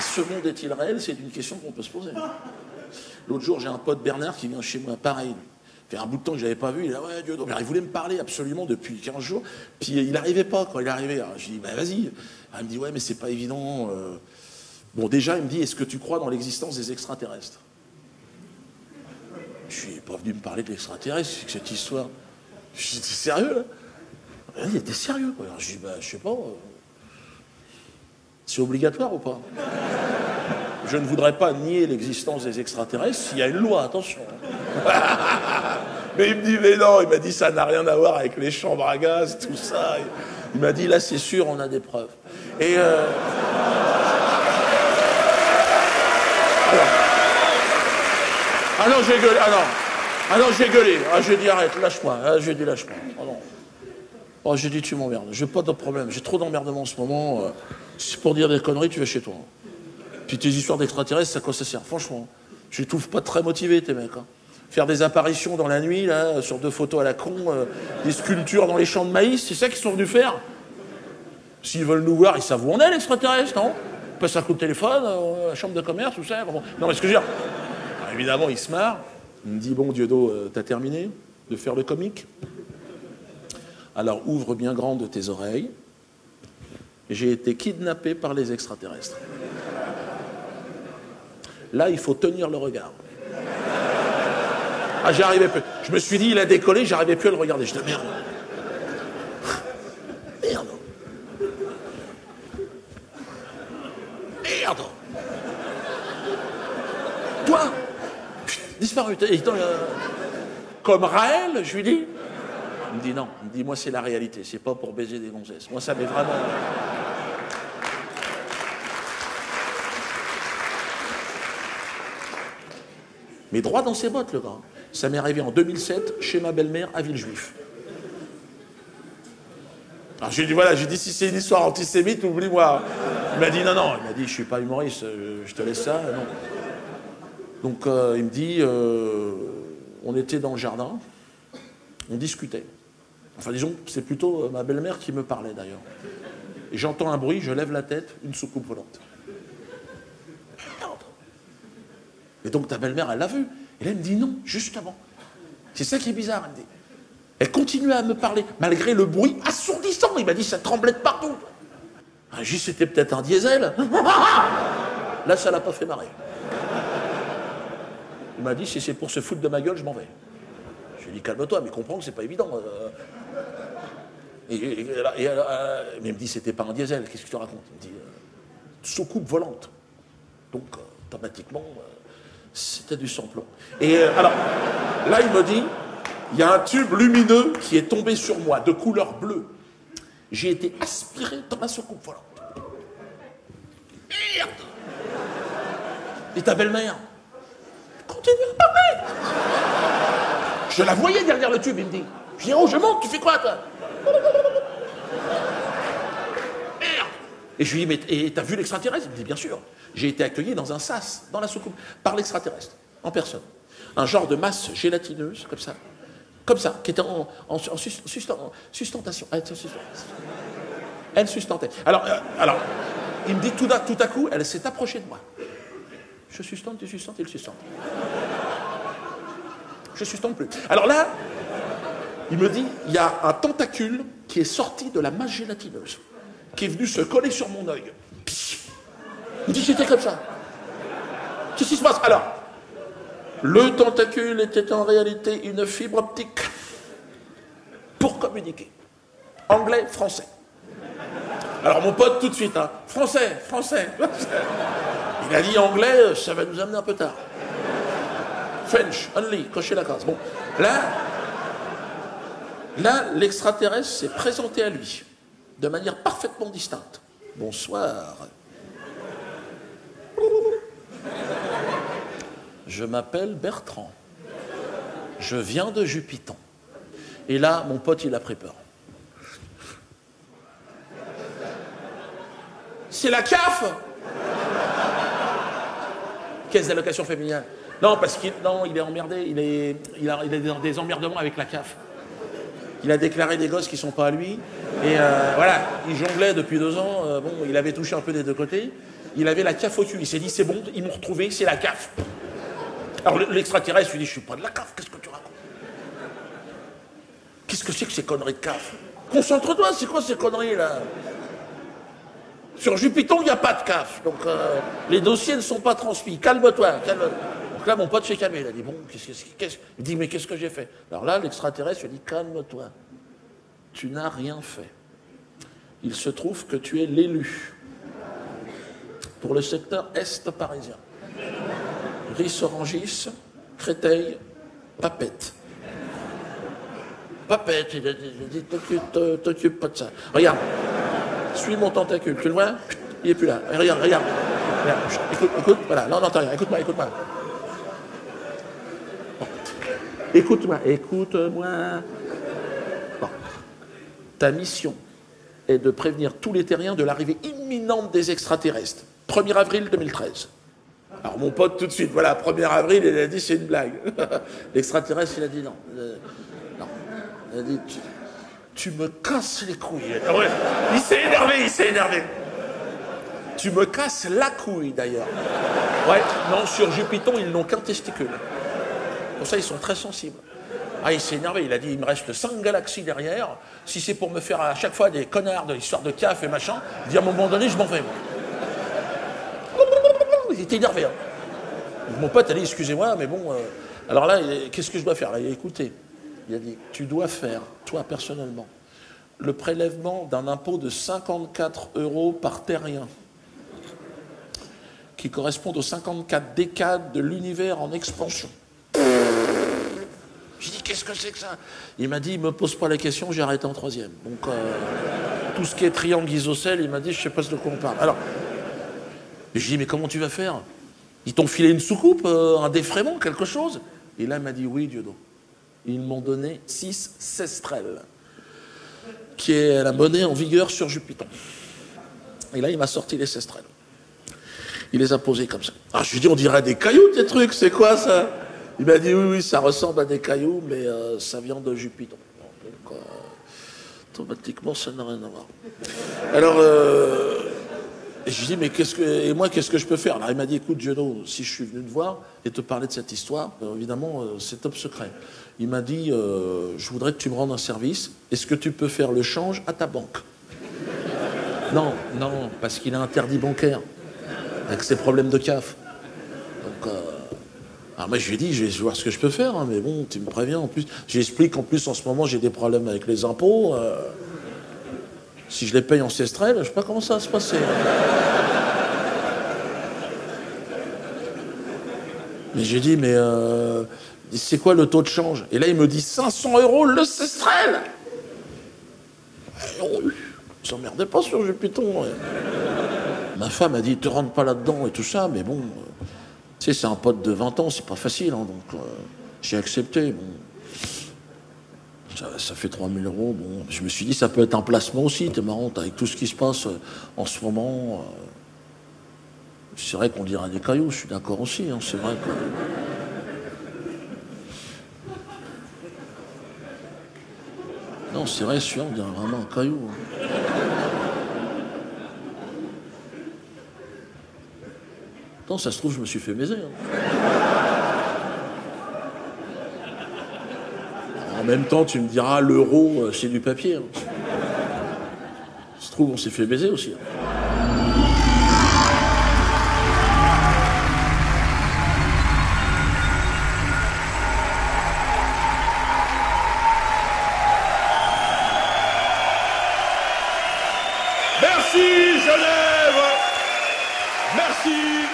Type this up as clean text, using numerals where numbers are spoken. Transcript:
ce monde est-il réel? C'est une question qu'on peut se poser. L'autre jour, j'ai un pote Bernard qui vient chez moi, pareil. Ça fait un bout de temps que je ne l'avais pas vu. Il a dit, ouais, Dieu, il voulait me parler absolument depuis 15 jours. Puis il n'arrivait pas quand il est arrivé. Alors, je lui dis, bah, vas-y. Il me dit, ouais, mais c'est pas évident. Bon, déjà, il me dit, est-ce que tu crois dans l'existence des extraterrestres? Je suis pas venu me parler de l'extraterrestre, cette histoire. Je dis, t'es sérieux, là? Il était sérieux, quoi. Alors, je dis, bah, je sais pas. C'est obligatoire ou pas? Je ne voudrais pas nier l'existence des extraterrestres s'il y a une loi, attention. Mais il me dit, mais non, il m'a dit, ça n'a rien à voir avec les chambres à gaz, tout ça. Il m'a dit, là, c'est sûr, on a des preuves. Et ah non, j'ai gueulé, ah non, j'ai gueulé. Ah, j'ai dit, arrête, lâche-moi. Ah, j'ai dit, lâche-moi. Ah non. Oh, j'ai dit, tu m'emmerdes. J'ai pas de problème. J'ai trop d'emmerdements en ce moment. Si c'est pour dire des conneries, tu vas chez toi. Puis tes histoires d'extraterrestres, à quoi ça sert? Franchement, je les trouve pas très motivés, tes mecs. Hein. Faire des apparitions dans la nuit, là, sur 2 photos à la con, des sculptures dans les champs de maïs, c'est ça qu'ils sont venus faire? S'ils veulent nous voir, ils savent où on est, l'extraterrestre, non? Ils passent un coup de téléphone, à la chambre de commerce, tout ça. Bon. Non, mais ce que je veux dire... Alors, évidemment, il se marre. Il me dit, bon, Dieudo, t'as terminé de faire le comique? Alors, ouvre bien grandes tes oreilles. J'ai été kidnappé par les extraterrestres. Là, il faut tenir le regard. Ah, j'y arrivais plus. Je me suis dit, il a décollé, j'arrivais plus à le regarder. Je dis, merde. Merde. Merde. Toi, disparu. Comme Raël, je lui dis. Il me dit non. Il me dit, moi, c'est la réalité. C'est pas pour baiser des gonzesses. Moi, ça m'est vraiment... Mais droit dans ses bottes, le gars. Ça m'est arrivé en 2007, chez ma belle-mère, à Villejuif. Alors j'ai dit, voilà, j'ai dit, si c'est une histoire antisémite, oublie-moi. Il m'a dit, non, non. Il m'a dit, je suis pas humoriste, je te laisse ça. Non. Donc, il me dit, on était dans le jardin, on discutait. Enfin, disons, c'est plutôt ma belle-mère qui me parlait, d'ailleurs. Et j'entends un bruit, je lève la tête, une soucoupe volante. Et donc ta belle-mère, elle l'a vu. Et là, elle me dit non, justement. C'est ça qui est bizarre, elle me dit. Elle continue à me parler, malgré le bruit assourdissant. Il m'a dit, ça tremblait de partout. Ah, j'ai dit, c'était peut-être un diesel. Là, ça l'a pas fait marrer. Il m'a dit, si c'est pour se foutre de ma gueule, je m'en vais. Je lui ai dit, calme-toi, mais comprends que c'est pas évident. Mais il me dit, c'était pas un diesel, qu'est-ce que tu racontes? Il me dit, soucoupe volante. Donc, automatiquement... c'était du sans-plomb. Et alors, là, il me dit, il y a un tube lumineux qui est tombé sur moi, de couleur bleue. J'ai été aspiré dans ma soucoupe volante. Merde! Et ta belle-mère? Continue à parler! Je la voyais derrière le tube, il me dit. Je dis, oh, je monte, tu fais quoi, toi? Merde! Et je lui dis, mais t'as vu l'extraterrestre? Il me dit, bien sûr. J'ai été accueilli dans un sas, dans la soucoupe, par l'extraterrestre, en personne. Un genre de masse gélatineuse, comme ça, qui était en sustentation. Elle sustentait. Alors, il me dit tout à coup, elle s'est approchée de moi. Je sustente, tu sustentes, il sustente. Je sustente plus. Alors là, il me dit, il y a un tentacule qui est sorti de la masse gélatineuse, qui est venu se coller sur mon œil. Il me dit, c'était comme ça. Qu'est-ce qui se passe? Alors, le tentacule était en réalité une fibre optique pour communiquer. Anglais, français. Alors mon pote, tout de suite, hein, français. Il a dit anglais, ça va nous amener un peu tard. French, only, cochez la case. Bon, là, l'extraterrestre s'est présenté à lui, de manière parfaitement distincte. Bonsoir. Je m'appelle Bertrand. Je viens de Jupiton. Et là, mon pote, il a pris peur. C'est la CAF? Caisse d'allocation familiale. Non, parce qu'il est emmerdé. Il a des emmerdements avec la CAF. Il a déclaré des gosses qui ne sont pas à lui. Et voilà, il jonglait depuis 2 ans. Bon, il avait touché un peu des 2 côtés. il avait la CAF au cul. Il s'est dit, c'est bon, ils m'ont retrouvé, c'est la CAF. Alors l'extraterrestre lui dit, je suis pas de la CAF, qu'est-ce que tu racontes? Qu'est-ce que c'est que ces conneries de CAF? Concentre-toi, c'est quoi ces conneries là? Sur Jupiter, il n'y a pas de CAF, donc les dossiers ne sont pas transmis. Calme-toi, calme-toi. Donc là, mon pote s'est calmé. Il a dit, bon, il dit, mais qu'est-ce que j'ai fait? Alors là, l'extraterrestre lui dit, calme-toi. Tu n'as rien fait. Il se trouve que tu es l'élu pour le secteur est parisien. Ris-Orangis, Créteil, Papette. Papette, il a dit, t'occupe pas de ça. Regarde, suis mon tentacule, tu le vois? Il est plus là. Regarde, regarde. Écoute, voilà, non, t'as rien, écoute-moi. Bon. Écoute-moi. Bon. Ta mission est de prévenir tous les terriens de l'arrivée imminente des extraterrestres. 1er avril 2013. Alors mon pote tout de suite, voilà, 1er avril, il a dit c'est une blague. L'extraterrestre, il a dit non. Non. Il a dit tu me casses les couilles. Ouais. Il s'est énervé. Tu me casses la couille d'ailleurs. Ouais, non, sur Jupiter, ils n'ont qu'un testicule. Pour ça, ils sont très sensibles. Ah, il s'est énervé, il a dit, il me reste 5 galaxies derrière, si c'est pour me faire à chaque fois des connards de l'histoire de CAF et machin, il dit à un moment donné, je m'en vais, moi. Il était énervé. Hein. Mon pote a dit, excusez-moi, mais bon, alors là, qu'est-ce que je dois faire? Il a écouté. Il a dit, tu dois faire, toi personnellement, le prélèvement d'un impôt de 54 € par terrien, qui correspondent aux 54 décades de l'univers en expansion. J'ai dit, qu'est-ce que c'est que ça? Il m'a dit, il me pose pas la question, j'ai arrêté en 3e. Donc, tout ce qui est triangle isocèle, il m'a dit, je sais pas de quoi on parle. Alors, j'ai dit, mais comment tu vas faire? Ils t'ont filé une soucoupe, un défraiement, quelque chose? Et là, il m'a dit, oui, Dieudo. Ils m'ont donné 6 sestrelles, qui est la monnaie en vigueur sur Jupiter. Et là, il m'a sorti les sestrelles. Il les a posés comme ça. Ah, je lui ai dit, on dirait des cailloux, tes trucs, c'est quoi ça? Il m'a dit, oui, ça ressemble à des cailloux, mais ça vient de Jupiter. Donc, automatiquement, ça n'a rien à voir. Alors, je lui ai dit, mais qu'est-ce que je peux faire? Alors, il m'a dit, écoute, Giono, si je suis venu te voir et te parler de cette histoire, évidemment, c'est top secret. Il m'a dit, je voudrais que tu me rendes un service. Est-ce que tu peux faire le change à ta banque? Non, parce qu'il a interdit bancaire, avec ses problèmes de CAF. Donc, alors moi je lui ai dit, je vais voir ce que je peux faire, hein, mais bon, tu me préviens en plus. J'explique qu'en plus en ce moment j'ai des problèmes avec les impôts. Si je les paye en sestrelles, je sais pas comment ça va se passer. Mais j'ai dit, mais c'est quoi le taux de change? Et là il me dit 500 € le sestrel. Vous emmerdez pas sur Jupiter. Ma femme a dit, te rentre pas là-dedans et tout ça, mais bon... Tu sais, c'est un pote de 20 ans, c'est pas facile, hein, donc j'ai accepté. Bon. Ça fait 3 000 €. Bon. Je me suis dit, ça peut être un placement aussi, t'es marrant, avec tout ce qui se passe en ce moment. C'est vrai qu'on dirait des cailloux, je suis d'accord aussi, hein, c'est vrai que... Non, c'est vrai, celui-là, on dirait vraiment un caillou. Hein. Non, ça se trouve, je me suis fait baiser. Hein. En même temps, tu me diras, l'euro, c'est du papier. Hein. Ça se trouve, on s'est fait baiser aussi. Hein. Merci, Genève! Merci!